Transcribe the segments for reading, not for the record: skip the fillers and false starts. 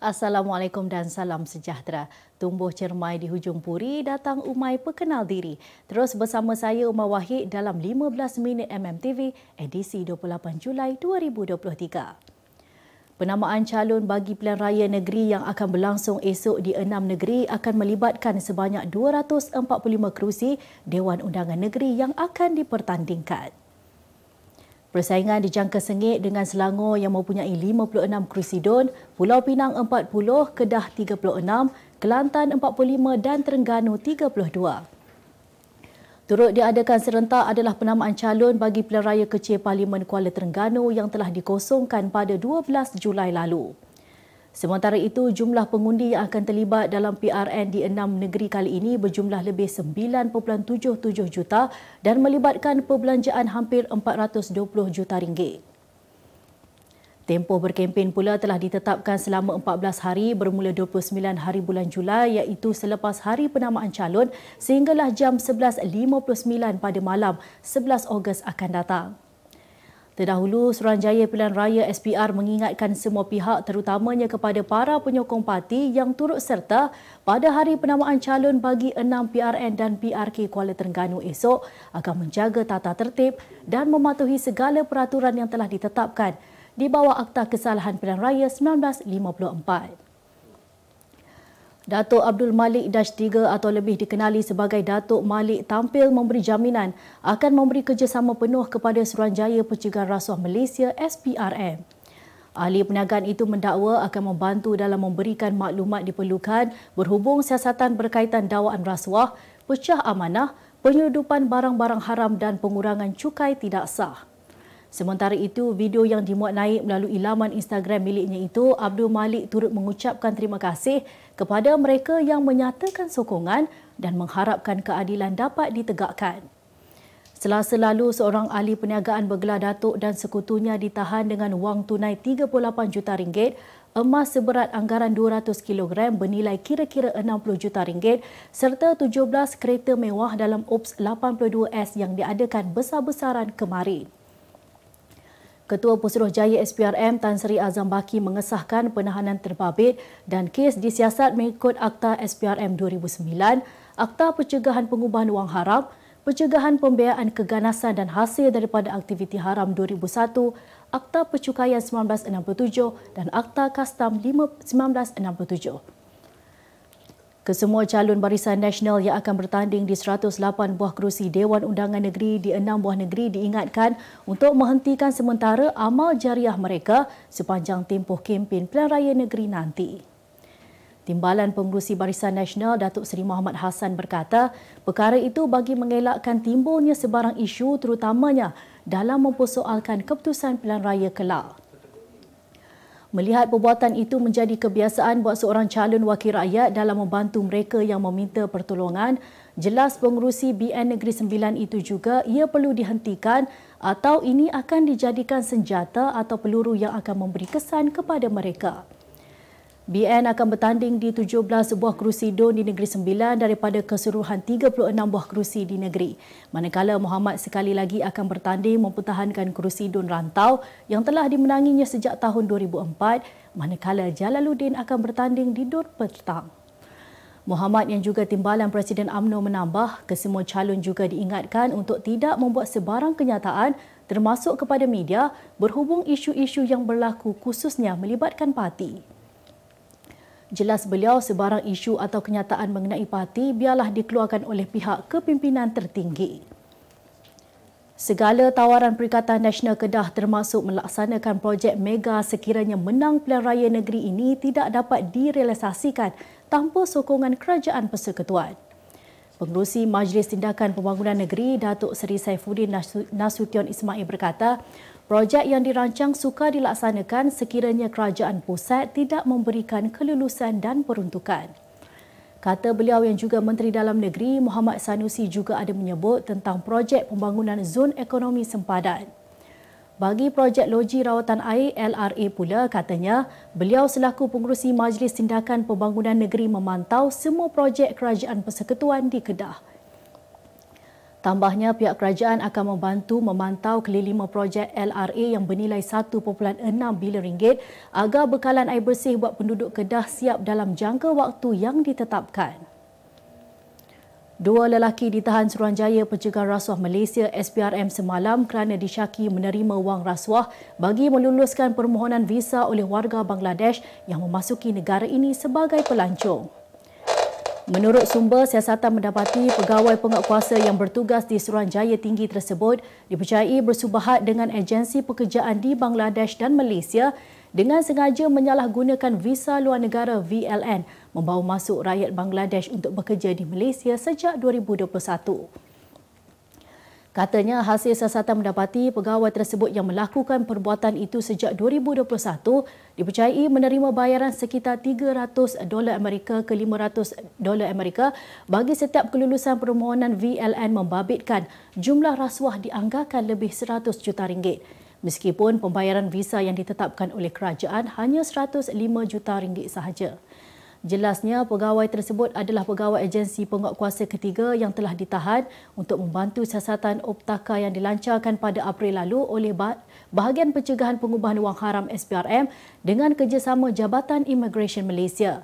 Assalamualaikum dan salam sejahtera. Tumbuh cermai di hujung puri, datang umai perkenal diri. Terus bersama saya Umar Wahid dalam 15 minit MMTV edisi 28 Julai 2023. Penamaan calon bagi pilihan raya negeri yang akan berlangsung esok di 6 negeri akan melibatkan sebanyak 245 kerusi Dewan Undangan Negeri yang akan dipertandingkan. Persaingan dijangka sengit dengan Selangor yang mempunyai 56 kerusi DUN, Pulau Pinang 40, Kedah 36, Kelantan 45 dan Terengganu 32. Turut diadakan serentak adalah penamaan calon bagi pilihan raya kecil Parlimen Kuala Terengganu yang telah dikosongkan pada 12 Julai lalu. Sementara itu, jumlah pengundi yang akan terlibat dalam PRN di 6 negeri kali ini berjumlah lebih 9.77 juta dan melibatkan perbelanjaan hampir 420 juta ringgit. Tempoh berkempen pula telah ditetapkan selama 14 hari bermula 29 hari bulan Julai iaitu selepas hari penamaan calon sehinggalah jam 11.59 pada malam 11 Ogos akan datang. Terdahulu, Suruhanjaya Pilihan Raya SPR mengingatkan semua pihak terutamanya kepada para penyokong parti yang turut serta pada hari penamaan calon bagi 6 PRN dan PRK Kuala Terengganu esok akan menjaga tata tertib dan mematuhi segala peraturan yang telah ditetapkan di bawah Akta Kesalahan Pilihan Raya 1954. Datuk Abdul Malik Dash 3 atau lebih dikenali sebagai Datuk Malik tampil memberi jaminan akan memberi kerjasama penuh kepada Suruhanjaya Pencegahan Rasuah Malaysia SPRM. Ahli perniagaan itu mendakwa akan membantu dalam memberikan maklumat diperlukan berhubung siasatan berkaitan dakwaan rasuah, pecah amanah, penyeludupan barang-barang haram dan pengurangan cukai tidak sah. Sementara itu, video yang dimuat naik melalui laman Instagram miliknya itu, Abdul Malik turut mengucapkan terima kasih kepada mereka yang menyatakan sokongan dan mengharapkan keadilan dapat ditegakkan. Selasa lalu, seorang ahli perniagaan bergelar Datuk dan sekutunya ditahan dengan wang tunai 38 juta ringgit, emas seberat anggaran 200 kg bernilai kira-kira 60 juta ringgit serta 17 kereta mewah dalam OPS 82S yang diadakan besar-besaran kemarin. Ketua Pesuruhjaya SPRM Tan Sri Azam Baki mengesahkan penahanan terbabit dan kes disiasat mengikut Akta SPRM 2009, Akta Pencegahan Pengubahan Wang Haram, Pencegahan Pembiayaan Keganasan dan Hasil daripada Aktiviti Haram 2001, Akta Pencukaian 1967 dan Akta Kastam 1967. Kesemua calon Barisan Nasional yang akan bertanding di 108 buah kerusi Dewan Undangan Negeri di 6 buah negeri diingatkan untuk menghentikan sementara amal jariah mereka sepanjang tempoh kempen pilihan raya negeri nanti. Timbalan Pengerusi Barisan Nasional Datuk Seri Muhammad Hassan berkata, perkara itu bagi mengelakkan timbulnya sebarang isu terutamanya dalam mempersoalkan keputusan pilihan raya kelak. Melihat perbuatan itu menjadi kebiasaan buat seorang calon wakil rakyat dalam membantu mereka yang meminta pertolongan, jelas pengerusi BN Negeri Sembilan itu juga ia perlu dihentikan atau ini akan dijadikan senjata atau peluru yang akan memberi kesan kepada mereka. BN akan bertanding di 17 buah kerusi DUN di Negeri Sembilan daripada keseluruhan 36 buah kerusi di negeri. Manakala Muhammad sekali lagi akan bertanding mempertahankan kerusi DUN Rantau yang telah dimenanginya sejak tahun 2004, manakala Jalaluddin akan bertanding di DUN Petang. Muhammad yang juga timbalan Presiden UMNO menambah, kesemua calon juga diingatkan untuk tidak membuat sebarang kenyataan termasuk kepada media berhubung isu-isu yang berlaku khususnya melibatkan parti. Jelas beliau, sebarang isu atau kenyataan mengenai parti biarlah dikeluarkan oleh pihak kepimpinan tertinggi. Segala tawaran Perikatan Nasional Kedah termasuk melaksanakan projek mega sekiranya menang pilihan raya negeri ini tidak dapat direalisasikan tanpa sokongan Kerajaan Persekutuan. Pengerusi Majlis Tindakan Pembangunan Negeri Datuk Seri Saifuddin Nasution Ismail berkata, projek yang dirancang sukar dilaksanakan sekiranya kerajaan pusat tidak memberikan kelulusan dan peruntukan. Kata beliau yang juga Menteri Dalam Negeri Muhammad Sanusi juga ada menyebut tentang projek pembangunan zon ekonomi sempadan. Bagi projek loji rawatan air LRA pula, katanya, beliau selaku pengerusi Majlis Tindakan Pembangunan Negeri memantau semua projek Kerajaan Persekutuan di Kedah. Tambahnya, pihak kerajaan akan membantu memantau kelima projek LRA yang bernilai 1.6 bilion ringgit agar bekalan air bersih buat penduduk Kedah siap dalam jangka waktu yang ditetapkan. Dua lelaki ditahan Suruhanjaya Pencegahan Rasuah Malaysia SPRM semalam kerana disyaki menerima wang rasuah bagi meluluskan permohonan visa oleh warga Bangladesh yang memasuki negara ini sebagai pelancong. Menurut sumber, siasatan mendapati pegawai penguatkuasa yang bertugas di Suruhanjaya Tinggi tersebut dipercayai bersubahat dengan agensi pekerjaan di Bangladesh dan Malaysia dengan sengaja menyalahgunakan visa luar negara VLN membawa masuk rakyat Bangladesh untuk bekerja di Malaysia sejak 2021. Katanya hasil siasatan mendapati pegawai tersebut yang melakukan perbuatan itu sejak 2021 dipercayai menerima bayaran sekitar $300 Amerika ke $500 Amerika bagi setiap kelulusan permohonan VLN membabitkan jumlah rasuah dianggarkan lebih 100 juta ringgit. Meskipun pembayaran visa yang ditetapkan oleh kerajaan hanya 105 juta ringgit sahaja. Jelasnya, pegawai tersebut adalah pegawai agensi penguatkuasa ketiga yang telah ditahan untuk membantu siasatan Optaka yang dilancarkan pada April lalu oleh Bahagian Pencegahan Pengubahan Wang Haram SPRM dengan kerjasama Jabatan Immigration Malaysia.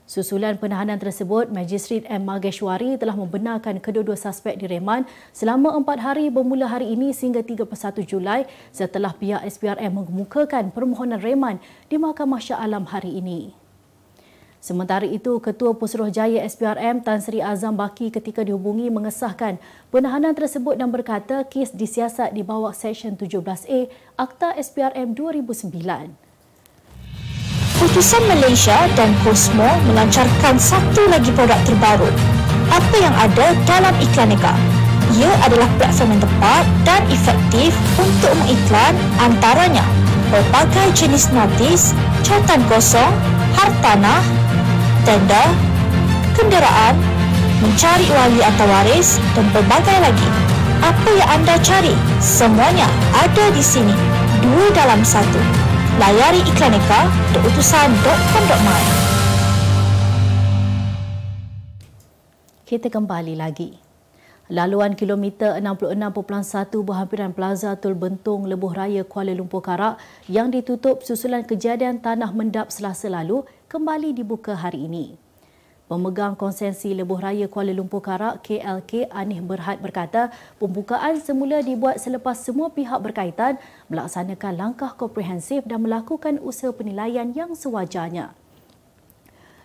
Susulan penahanan tersebut, Magistrate M. Mageshwari telah membenarkan kedua-dua suspek direman selama 4 hari bermula hari ini sehingga 31 Julai setelah pihak SPRM mengemukakan permohonan reman di Mahkamah Shah Alam hari ini. Sementara itu, Ketua Pesuruhjaya SPRM Tan Sri Azam Baki ketika dihubungi mengesahkan penahanan tersebut dan berkata kes disiasat di bawah Seksyen 17A Akta SPRM 2009. Utusan Malaysia dan Cosmo melancarkan satu lagi produk terbaru. Apa yang ada dalam Iklanega? Ia adalah platform yang tepat dan efektif untuk mengiklan antaranya pelbagai jenis notis, cartan kosong, hartanah, tender, kenderaan, mencari wali atau waris dan pelbagai lagi. Apa yang anda cari? Semuanya ada di sini. 2 dalam 1. Layari iklaneka.utusan.com.my. Kita kembali lagi. Laluan kilometer 66.1 berhampiran Plaza Tol Bentong Lebuh Raya Kuala Lumpur Karak yang ditutup susulan kejadian tanah mendap Selasa lalu kembali dibuka hari ini. Pemegang konsensi Lebuh Raya Kuala Lumpur Karak KLK Anih Berhad berkata pembukaan semula dibuat selepas semua pihak berkaitan melaksanakan langkah komprehensif dan melakukan usaha penilaian yang sewajarnya.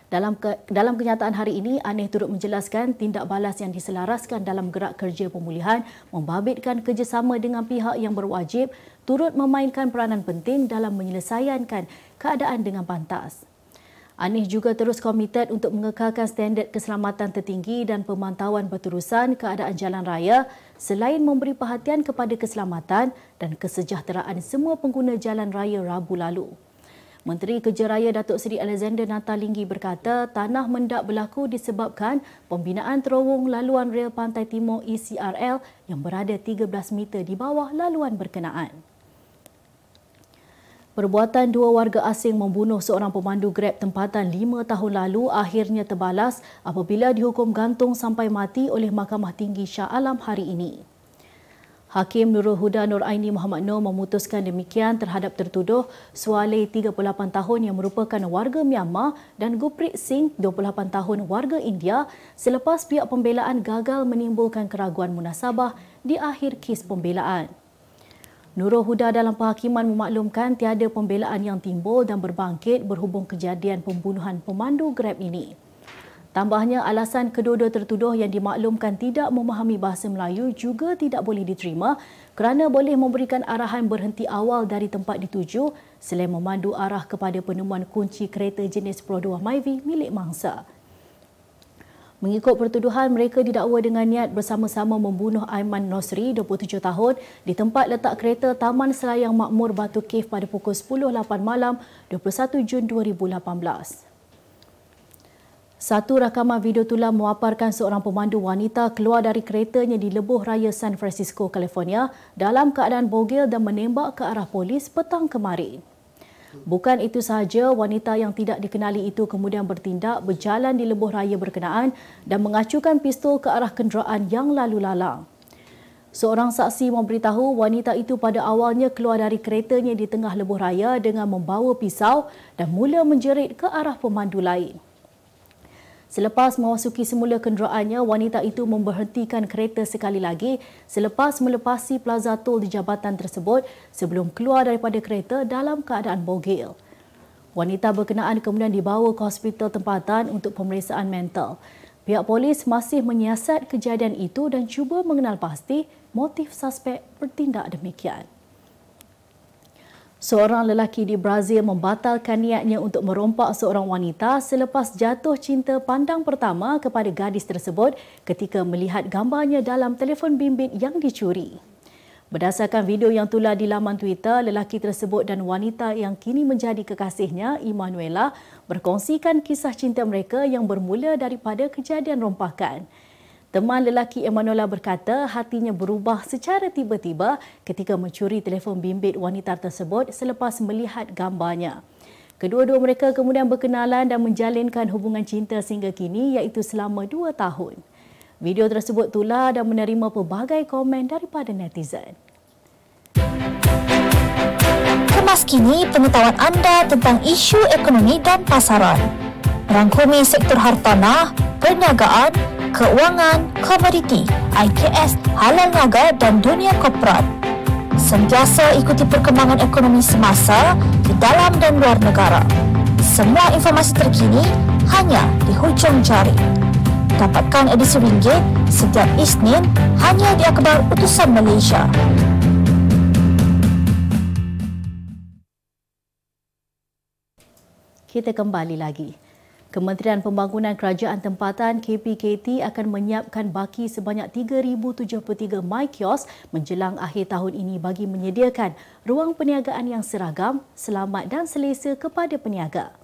Dalam kenyataan hari ini, Anih turut menjelaskan tindak balas yang diselaraskan dalam gerak kerja pemulihan membabitkan kerjasama dengan pihak yang berwajib turut memainkan peranan penting dalam menyelesaikan keadaan dengan pantas. Anih juga terus komited untuk mengekalkan standard keselamatan tertinggi dan pemantauan berterusan keadaan jalan raya selain memberi perhatian kepada keselamatan dan kesejahteraan semua pengguna jalan raya Rabu lalu. Menteri Kerja Raya Datuk Seri Alexander Nathalinggi berkata tanah mendap berlaku disebabkan pembinaan terowong laluan rel Pantai Timur ECRL yang berada 13 meter di bawah laluan berkenaan. Perbuatan 2 warga asing membunuh seorang pemandu Grab tempatan 5 tahun lalu akhirnya terbalas apabila dihukum gantung sampai mati oleh Mahkamah Tinggi Shah Alam hari ini. Hakim Nurul Huda Nur Aini Muhammad Noor memutuskan demikian terhadap tertuduh Sualeh 38 tahun yang merupakan warga Myanmar dan Gurpreet Singh 28 tahun warga India selepas pihak pembelaan gagal menimbulkan keraguan munasabah di akhir kes pembelaan. Nurul Huda dalam penghakiman memaklumkan tiada pembelaan yang timbul dan berbangkit berhubung kejadian pembunuhan pemandu Grab ini. Tambahnya, alasan kedua-dua tertuduh yang dimaklumkan tidak memahami bahasa Melayu juga tidak boleh diterima kerana boleh memberikan arahan berhenti awal dari tempat dituju selain memandu arah kepada penemuan kunci kereta jenis Pro 2 Myvi milik mangsa. Mengikut pertuduhan, mereka didakwa dengan niat bersama-sama membunuh Aiman Nosri, 27 tahun, di tempat letak kereta Taman Selayang Makmur Batu Cave pada pukul 10.08 malam 21 Jun 2018. Satu rakaman video tulang memaparkan seorang pemandu wanita keluar dari keretanya di lebuh raya San Francisco, California dalam keadaan bogel dan menembak ke arah polis petang kemarin. Bukan itu sahaja, wanita yang tidak dikenali itu kemudian bertindak berjalan di lebuh raya berkenaan dan mengacukan pistol ke arah kenderaan yang lalu lalang. Seorang saksi memberitahu wanita itu pada awalnya keluar dari keretanya di tengah lebuh raya dengan membawa pisau dan mula menjerit ke arah pemandu lain. Selepas memasuki semula kenderaannya, wanita itu memberhentikan kereta sekali lagi selepas melepasi plaza tol di jabatan tersebut sebelum keluar daripada kereta dalam keadaan bogel. Wanita berkenaan kemudian dibawa ke hospital tempatan untuk pemeriksaan mental. Pihak polis masih menyiasat kejadian itu dan cuba mengenal pasti motif suspek bertindak demikian. Seorang lelaki di Brazil membatalkan niatnya untuk merompak seorang wanita selepas jatuh cinta pandang pertama kepada gadis tersebut ketika melihat gambarnya dalam telefon bimbit yang dicuri. Berdasarkan video yang tular di laman Twitter, lelaki tersebut dan wanita yang kini menjadi kekasihnya, Emanuela, berkongsikan kisah cinta mereka yang bermula daripada kejadian rompakan. Teman lelaki Emanuela berkata hatinya berubah secara tiba-tiba ketika mencuri telefon bimbit wanita tersebut selepas melihat gambarnya. Kedua-dua mereka kemudian berkenalan dan menjalinkan hubungan cinta sehingga kini iaitu selama 2 tahun. Video tersebut tular dan menerima pelbagai komen daripada netizen. Kemas kini pengetahuan anda tentang isu ekonomi dan pasaran. Merangkumi sektor hartanah, perniagaan, keuangan, komoditi, IKS, halal niaga dan dunia korporat. Sentiasa ikuti perkembangan ekonomi semasa di dalam dan luar negara. Semua informasi terkini hanya di hujung jari. Dapatkan edisi ringgit setiap Isnin hanya di Akhbar Utusan Malaysia. Kita kembali lagi. Kementerian Pembangunan Kerajaan Tempatan KPKT akan menyiapkan baki sebanyak 3,073 MyKios menjelang akhir tahun ini bagi menyediakan ruang perniagaan yang seragam, selamat dan selesa kepada peniaga.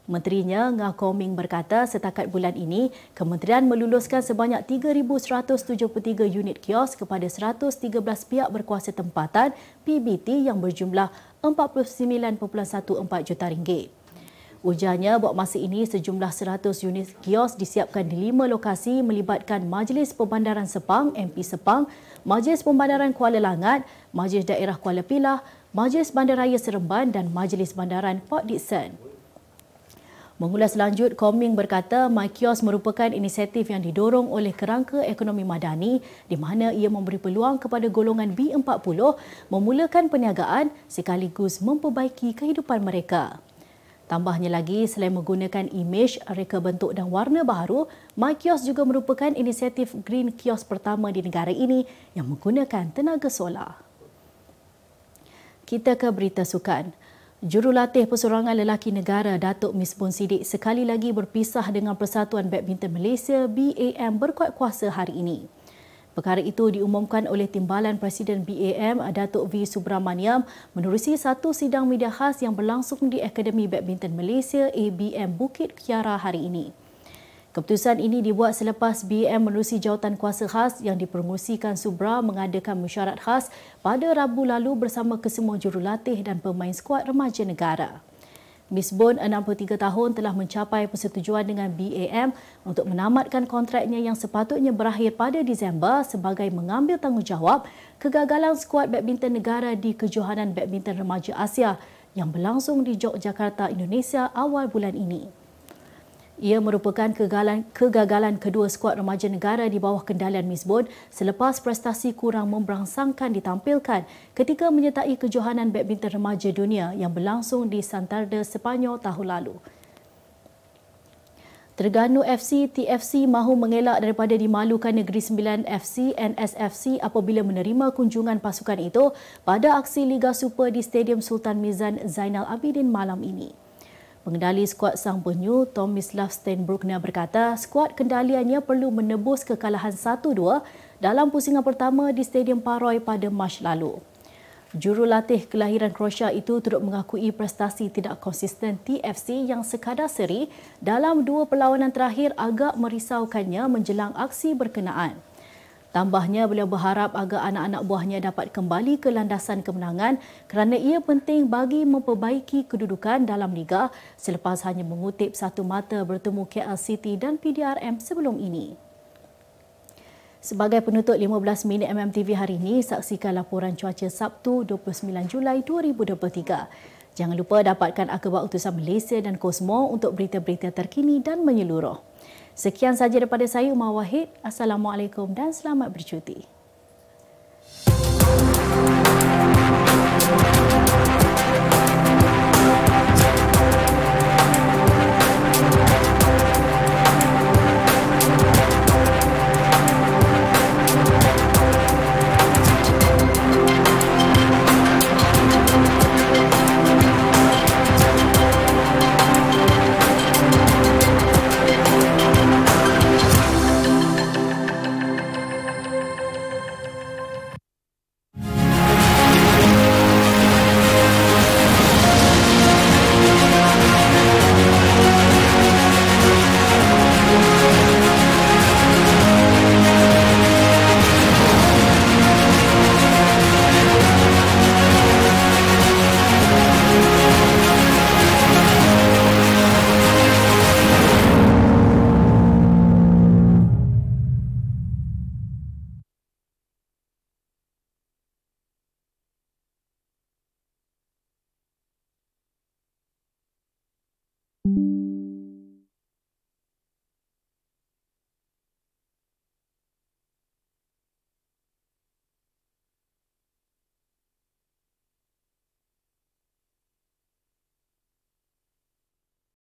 Menterinya Ngah Koming berkata setakat bulan ini, kementerian meluluskan sebanyak 3,173 unit kios kepada 113 pihak berkuasa tempatan PBT yang berjumlah 49.14 juta ringgit. Ujarnya, buat masa ini sejumlah 100 unit kios disiapkan di 5 lokasi melibatkan Majlis Pembandaran Sepang, MP Sepang, Majlis Pembandaran Kuala Langat, Majlis Daerah Kuala Pilah, Majlis Bandaraya Seremban dan Majlis Bandaran Port Dickson. Mengulas lanjut, Koming berkata MyKios merupakan inisiatif yang didorong oleh Kerangka Ekonomi Madani di mana ia memberi peluang kepada golongan B40 memulakan perniagaan sekaligus memperbaiki kehidupan mereka. Tambahnya lagi, selain menggunakan imej, reka bentuk dan warna baharu, MyKios juga merupakan inisiatif Green Kios pertama di negara ini yang menggunakan tenaga solar. Kita ke berita sukan. Jurulatih Perseorangan Lelaki Negara Datuk Misbun Siddiq sekali lagi berpisah dengan Persatuan Badminton Malaysia BAM berkuat kuasa hari ini. Perkara itu diumumkan oleh Timbalan Presiden BAM Datuk V Subramaniam menerusi satu sidang media khas yang berlangsung di Akademi Badminton Malaysia ABM Bukit Kiara hari ini. Keputusan ini dibuat selepas BAM menerusi jawatan kuasa khas yang dipromosikan Subra mengadakan mesyuarat khas pada Rabu lalu bersama kesemua jurulatih dan pemain skuad remaja negara. Misbun, 63 tahun, telah mencapai persetujuan dengan BAM untuk menamatkan kontraknya yang sepatutnya berakhir pada Disember sebagai mengambil tanggungjawab kegagalan skuad badminton negara di Kejohanan Badminton Remaja Asia yang berlangsung di Yogyakarta, Indonesia awal bulan ini. Ia merupakan kegagalan kedua skuad remaja negara di bawah kendalian Misbun selepas prestasi kurang memberangsangkan ditampilkan ketika menyertai Kejohanan Badminton Remaja Dunia yang berlangsung di Santander, Sepanyol tahun lalu. Terengganu FC, TFC mahu mengelak daripada dimalukan Negeri Sembilan FC, NSFC apabila menerima kunjungan pasukan itu pada aksi Liga Super di Stadium Sultan Mizan Zainal Abidin malam ini. Pengendali skuad Sang Penyu, Tomislav Steinbruckner berkata skuad kendaliannya perlu menebus kekalahan 1-2 dalam pusingan pertama di Stadium Paroi pada Mac lalu. Jurulatih kelahiran Croatia itu turut mengakui prestasi tidak konsisten TFC yang sekadar seri dalam 2 perlawanan terakhir agak merisaukannya menjelang aksi berkenaan. Tambahnya, beliau berharap agar anak-anak buahnya dapat kembali ke landasan kemenangan kerana ia penting bagi memperbaiki kedudukan dalam liga selepas hanya mengutip satu mata bertemu KL City dan PDRM sebelum ini. Sebagai penutup 15 minit MMTV hari ini, saksikan laporan cuaca Sabtu 29 Julai 2023. Jangan lupa dapatkan akhbar utusan Malaysia dan Kosmo untuk berita-berita terkini dan menyeluruh. Sekian sahaja daripada saya, Umar Wahid. Assalamualaikum dan selamat bercuti.